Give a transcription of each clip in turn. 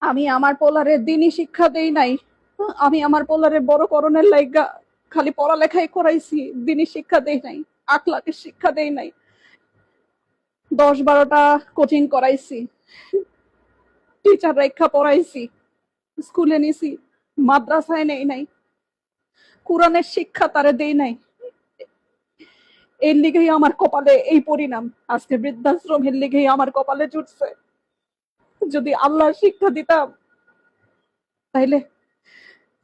আমি আমার পোলারে দিনই শিক্ষা দেই নাই। আমি আমার পোলারে বড় করণের লাইগা খালি পড়ালেখাই করাইছি, দিনই শিক্ষা দেই নাই, আখলাকের শিক্ষা দেই নাই। 10-12টা কোচিং করাইছি, টিচার রেখা পড়াইছি, স্কুলে নিছি, মাদ্রাসায় নেই নাই, কোরআনের শিক্ষা তারে দেই নাই। এর লিগেই আমার কপালে এই পরিণাম। আজকে বৃদ্ধাশ্রমের লিগেই আমার কপালে জুটছে। যদি আল্লাহর শিক্ষা দিতাম তাইলে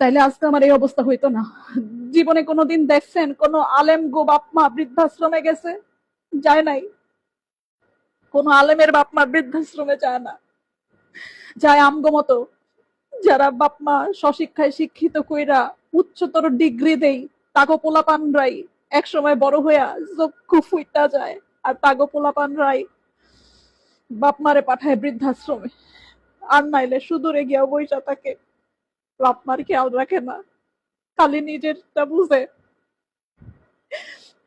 তাইলে আজকে আমার এই অবস্থা হইতো না। জীবনে কোনোদিন দেখছেন কোন আলেম গো বাপ মা বৃদ্ধাশ্রমে গেছে? যায় নাই। কোন আলেমের বাপ মা বৃদ্ধাশ্রমে যায় না। যায় আমগো মতো যারা বাপ মা স্বশিক্ষায় শিক্ষিত কইরা উচ্চতর ডিগ্রি দেই, তাগো পোলাপানরাই এক সময় বড় হইয়া চক্ষু ফুইটা যায়। আর তাগো পোলাপানরাই বাপ মারে পাঠায় বৃদ্ধাশ্রমে। আর নাইলে সুদূরে গিয়া বইসা থাকে, বাপ মার খেয়াল রাখে না, খালি নিজেরটা বুঝে।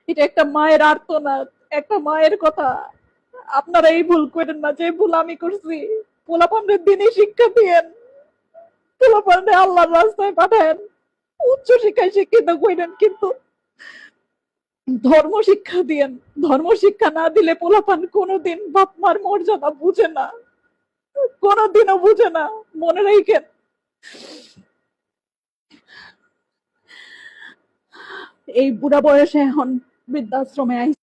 এটা একটা মায়ের আর্তনাদ, একটা মায়ের কথা। আপনারা এই ভুল করেন না যে ভুল আমি করছি। পোলাপানদের দিনই শিক্ষা দিয়েন, পোলাপানদের আল্লাহর রাস্তায় পাঠায়েন, উচ্চ শিক্ষায় শিক্ষিত করেন, কিন্তু ধর্ম শিক্ষা দিয়েন। ধর্ম শিক্ষা না দিলে পোলাপান কোনোদিন বাপ মার মর্যাদা বুঝে না, কোনোদিনও বুঝে না। মনে রাখেন। এই বুড়া বয়সে এখন বৃদ্ধাশ্রমে আইছি।